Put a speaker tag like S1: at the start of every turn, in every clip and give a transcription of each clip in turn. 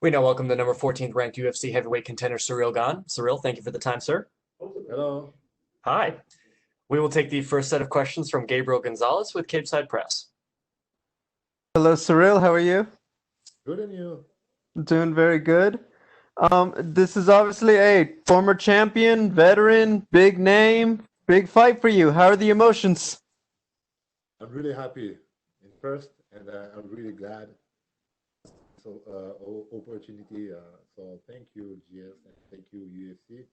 S1: We now welcome the number 14th ranked UFC heavyweight contender, Ciryl Gane. Ciryl, thank you for the time, sir.
S2: Hello.
S1: Hi. We will take the first set of questions from Gabriel Gonzalez with Capeside Press.
S3: Hello, Ciryl. How are you?
S2: Good, and you?
S3: Doing very good. This is obviously a former champion, veteran, big name, big fight for you. How are the emotions?
S2: I'm really happy in first, and I'm really glad. So, opportunity. So, thank you, GS, and thank you, UFC.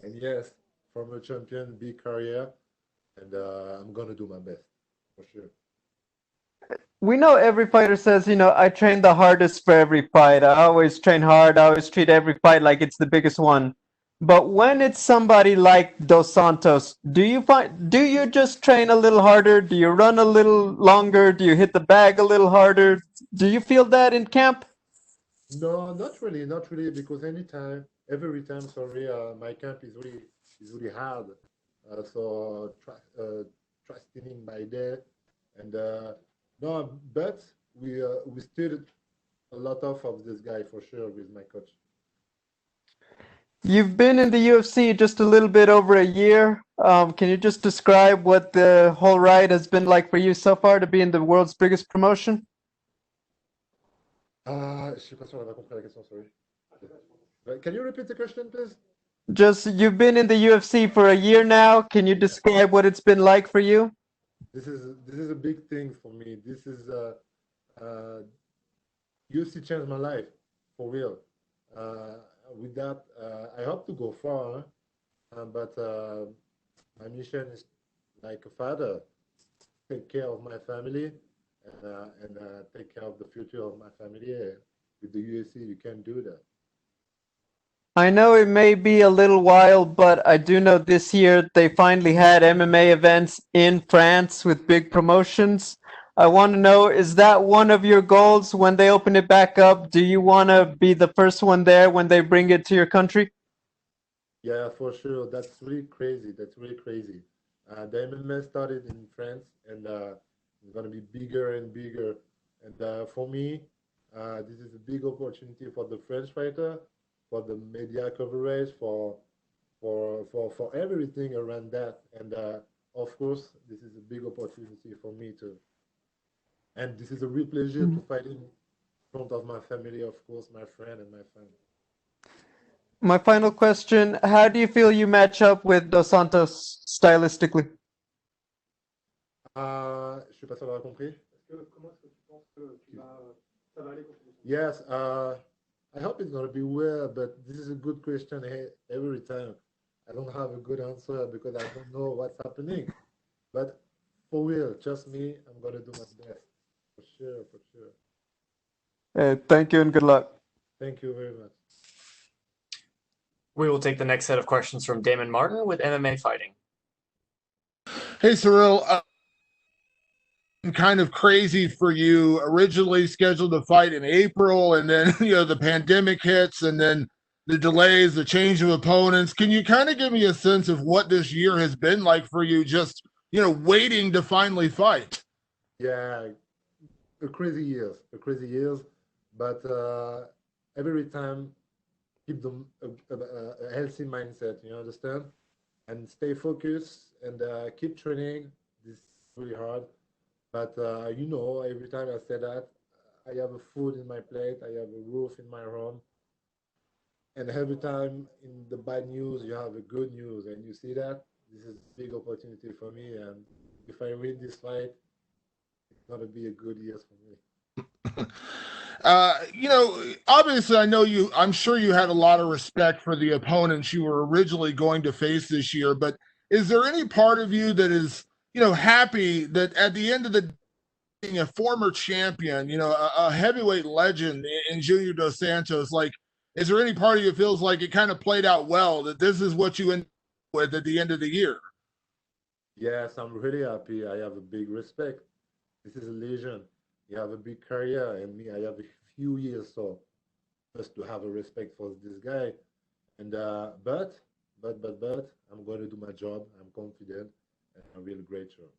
S2: And yes, former champion, big career, and I'm gonna do my best for sure.
S3: We know every fighter says, I train the hardest for every fight. I always train hard. I always treat every fight like it's the biggest one. But when it's somebody like Dos Santos, do you just train a little harder? Do you run a little longer? Do you hit the bag a little harder? Do you feel that in camp?
S2: No, not really, because every time, sorry, my camp is really hard. So trusting by day, and no, but we still a lot of this guy for sure with my coach.
S3: You've been in the UFC just a little bit over a year. Can you just describe what the whole ride has been like for you so far to be in the world's biggest promotion?
S2: Je sais pas si on a compris la question, sorry. Can you repeat the question, please?
S3: Just you've been in the UFC for a year now. Can you describe what it's been like for you?
S2: This is a big thing for me. This is uh, UFC changed my life for real. With that, I hope to go far, but my mission is like a father, take care of my family and take care of the future of my family. With the UFC, you can do that.
S3: I know it may be a little while, but I do know this year they finally had MMA events in France with big promotions. I want to know, is that one of your goals when they open it back up? Do you want to be the first one there when they bring it to your country?
S2: Yeah, for sure. That's really crazy. That's really crazy. The MMA started in France, and it's gonna be bigger and bigger. And for me, this is a big opportunity for the French fighter, for the media coverage, for everything around that. And of course, this is a big opportunity for me too. And this is a real pleasure to fight in front of my family, of course, my friend and my family.
S3: My final question, how do you feel you match up with Dos Santos stylistically?
S2: Je suis pas sûr d'avoir compris. Yes, I hope it's gonna be well, but this is a good question every time. I don't have a good answer because I don't know what's happening. But for real, trust me, I'm gonna do my best. For sure, for sure.
S3: Thank you and good luck.
S2: Thank you very much.
S1: We will take the next set of questions from Damon Martin with MMA Fighting.
S4: Hey, Ciryl. Kind of crazy for you. Originally scheduled to fight in April, and then the pandemic hits, and then the delays, the change of opponents. Can you kind of give me a sense of what this year has been like for you? Just waiting to finally fight.
S2: Yeah, a crazy years, but every time keep them a healthy mindset. You understand, and stay focused and keep training. This is really hard. But every time I say that, I have a food in my plate, I have a roof in my home, and every time in the bad news, you have a good news, and you see that this is a big opportunity for me. And if I win this fight, it's gonna be a good year for me.
S4: Obviously, I'm sure you had a lot of respect for the opponents you were originally going to face this year, but is there any part of you that is, happy that at the end of the being a former champion, a heavyweight legend in Junior Dos Santos, like, is there any part of you that feels like it kind of played out well, that this is what you end with at the end of the year?
S2: Yes, I'm really happy. I have a big respect. This is a legend. You have a big career, and me, I have a few years, so just to have a respect for this guy. And but, I'm going to do my job. I'm confident, and a really great job.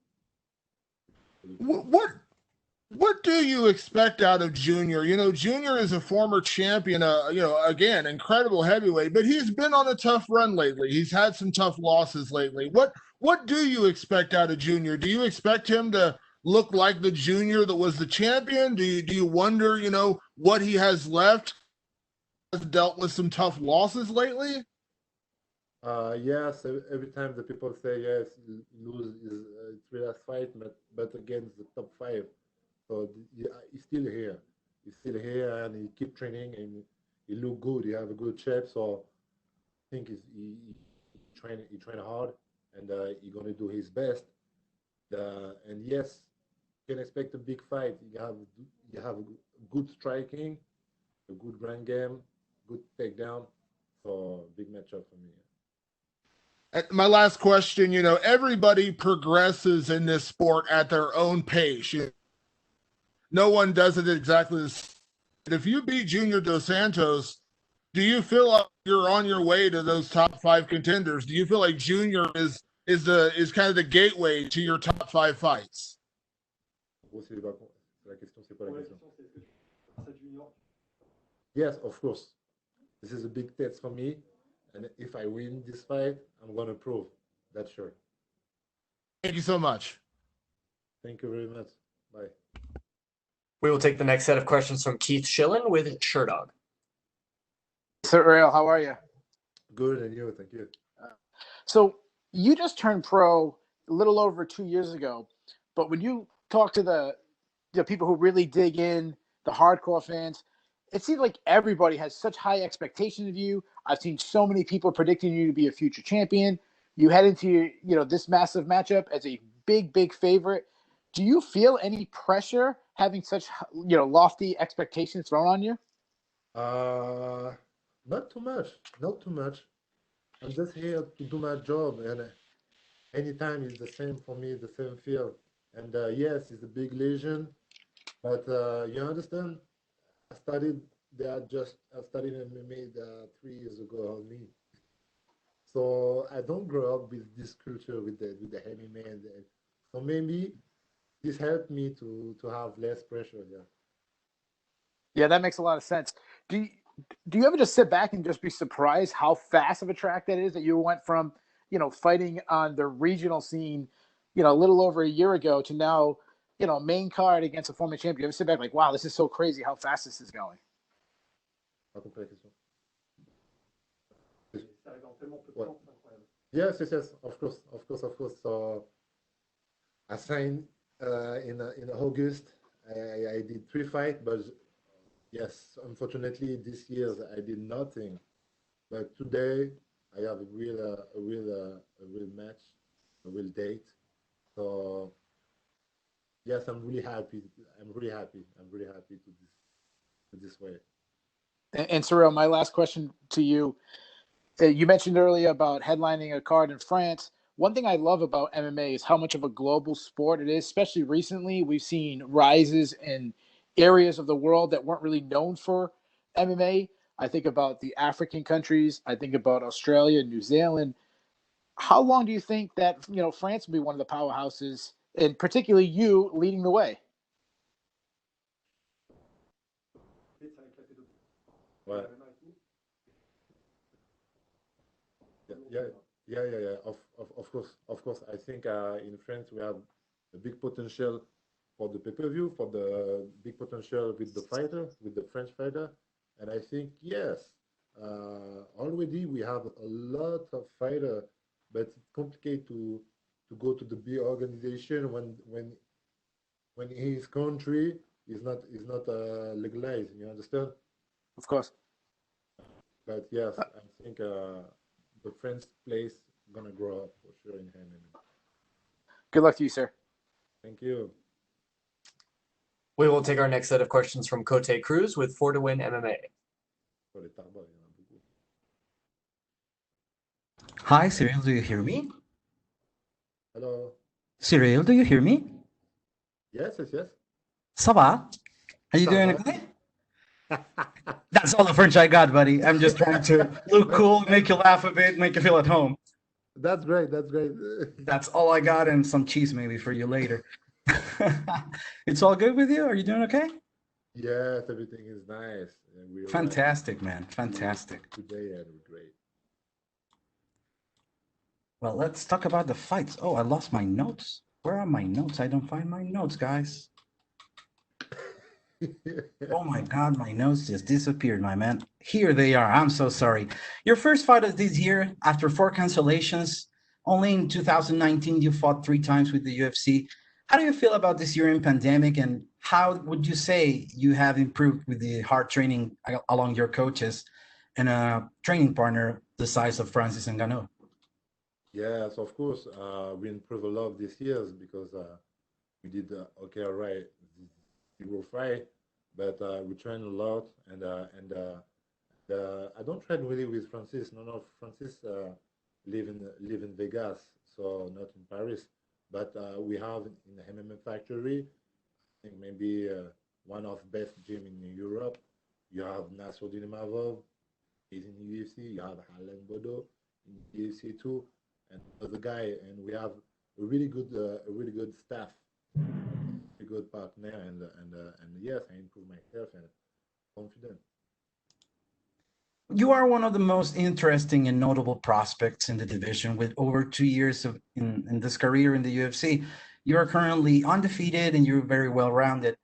S4: What what do you expect out of Junior? You know, Junior is a former champion, again, incredible heavyweight, but he's been on a tough run lately. He's had some tough losses lately. What do you expect out of Junior? Do you expect him to look like the Junior that was the champion? Do you wonder, what he has left? Has dealt with some tough losses lately?
S2: Yes, every time the people say yes, lose his three last fight, but against the top five. So he's still here. He's still here, and he keep training, and he look good. He have a good shape. So I think he train hard, and he gonna do his best. And yes, you can expect a big fight. You have good striking, a good ground game, good takedown. So big matchup for me.
S4: And my last question, everybody progresses in this sport at their own pace. No one does it exactly the same. If you beat Junior Dos Santos, do you feel like you're on your way to those top 5 contenders? Do you feel like Junior is kind of the gateway to your top 5 fights?
S2: Yes, of course. This is a big test for me. And if I win this fight, I'm going to prove. That's sure.
S4: Thank you so much.
S2: Thank you very much. Bye.
S1: We will take the next set of questions from Keith Schillen with Sherdog.
S5: Ciryl, how are you?
S2: Good, and you? Thank you.
S5: So you just turned pro a little over 2 years ago, but when you talk to the people who really dig in, the hardcore fans, it seems like everybody has such high expectations of you. I've seen so many people predicting you to be a future champion. You head into this massive matchup as a big favorite. Do you feel any pressure having such lofty expectations thrown on you?
S2: Not too much. Not too much. I'm just here to do my job, and anytime is the same for me, the same feel. And yes, it's a big lesion, but you understand. I studied MMA 3 years ago only. So I don't grow up with this culture with the heavy man. So maybe this helped me to have less pressure. Yeah.
S5: Yeah, that makes a lot of sense. Do you ever just sit back and just be surprised how fast of a track that is, that you went from, fighting on the regional scene, a little over a year ago to now, main card against a former champion? You ever sit back like, wow, this is so crazy how fast this is going?
S2: What? Yes, of course. So I signed in August. I did 3 fights, but yes, unfortunately this year I did nothing. But today I have a real match, a real date. So yes, I'm really happy. I'm really happy to this way.
S5: And Ciryl, my last question to you. You mentioned earlier about headlining a card in France. One thing I love about MMA is how much of a global sport it is, especially recently. We've seen rises in areas of the world that weren't really known for MMA. I think about the African countries. I think about Australia, New Zealand. How long do you think that, France will be one of the powerhouses, and particularly you leading the way?
S2: Well, yeah. Of course. I think in France we have a big potential for the pay-per-view, for the big potential with the French fighter, and I think yes, already we have a lot of fighter, but it's complicated to go to the big organization when his country is not legalized. You understand?
S5: Of course.
S2: But yes, I think the French place gonna grow up for sure in MMA.
S5: Good luck to you, sir.
S2: Thank you.
S1: We will take our next set of questions from Cote Cruz with 4 to Win MMA.
S6: Hi, Ciryl, do you hear me?
S2: Hello.
S6: Ciryl, do you hear me?
S2: Yes.
S6: Ça va? Are you
S2: Ça
S6: doing
S2: va?
S6: okay? That's all the French I got, buddy. I'm just trying to look cool, make you laugh a bit, make you feel at home.
S2: That's great.
S6: That's all I got, and some cheese maybe for you later. It's all good with you? Are you doing okay?
S2: Yes, everything is nice. And we arrived
S6: Fantastic, man. Fantastic.
S2: today and we're great.
S6: Well, let's talk about the fights. Oh, I lost my notes. Where are my notes? I don't find my notes, guys. Oh my God, my notes just disappeared, my man. Here they are. I'm so sorry. Your first fight of this year, after 4 cancellations, only in 2019 you fought 3 times with the UFC. How do you feel about this year in pandemic, and how would you say you have improved with the hard training along your coaches and a training partner the size of Francis Ngannou?
S2: Yes, of course. We improved a lot this years because we did okay, all right, 0 fight, but we trained a lot, and I don't train really with Francis. No, no, Francis live in Vegas, so not in Paris. But we have in the MMA factory, I think maybe one of best gym in Europe. You have Nasruddin Imavov, he's in UFC. You have Alan Bodo in UFC too, and other guy. And we have a really good staff, a good partner, and yes, I improve myself and confident.
S6: You are one of the most interesting and notable prospects in the division with over 2 years in this career in the UFC. You are currently undefeated and you're very well rounded.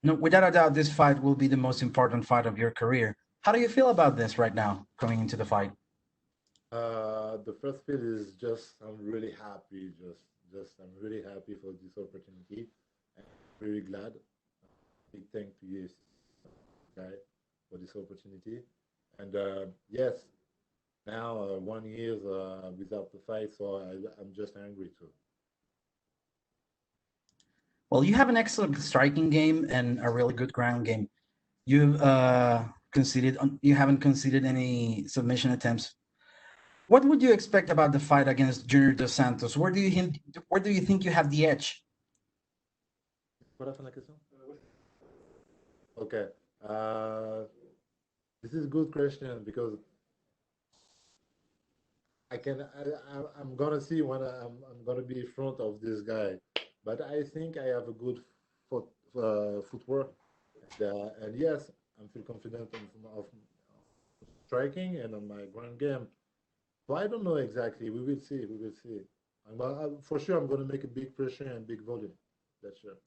S6: No, without a doubt, this fight will be the most important fight of your career. How do you feel about this right now, going into the fight?
S2: The first feel is just I'm really happy. Just I'm really happy for this opportunity. I'm very glad. Big thank to you, guy, for this opportunity. And yes, now 1 year without the fight, so I'm just angry too.
S6: Well, you have an excellent striking game and a really good ground game. You've you haven't conceded any submission attempts. What would you expect about the fight against Junior Dos Santos? Where do you think you have the edge?
S2: What happened, la question? Okay. Uh, this is a good question because I'm gonna see when I'm gonna be in front of this guy, but I think I have a good footwork, and yes, I feel confident of striking and on my ground game. So I don't know exactly. We will see. We will see. For sure, I'm gonna make a big pressure and big volume. That's sure.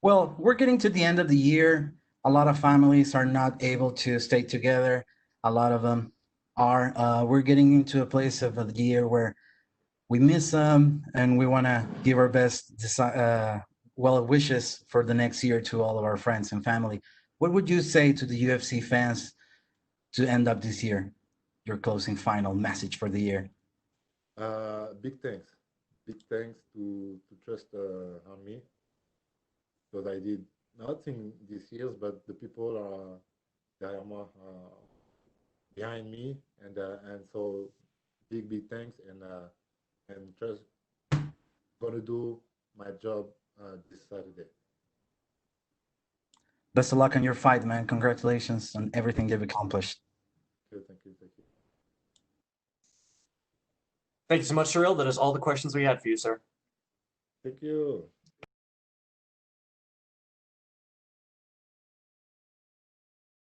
S6: Well, we're getting to the end of the year. A lot of families are not able to stay together. A lot of them are. We're getting into a place of the year where we miss them and we want to give our best well wishes for the next year to all of our friends and family. What would you say to the UFC fans to end up this year? Your closing final message for the year.
S2: Big thanks. Big thanks to trust on me because I did nothing this year, but the people are they are more behind me, and so big thanks and just gonna do my job this Saturday.
S6: Best of luck on your fight, man. Congratulations on everything you've accomplished.
S2: Okay, thank you, thank you.
S1: Thank you so much, Ciryl. That is all the questions we had for you, sir.
S2: Thank you.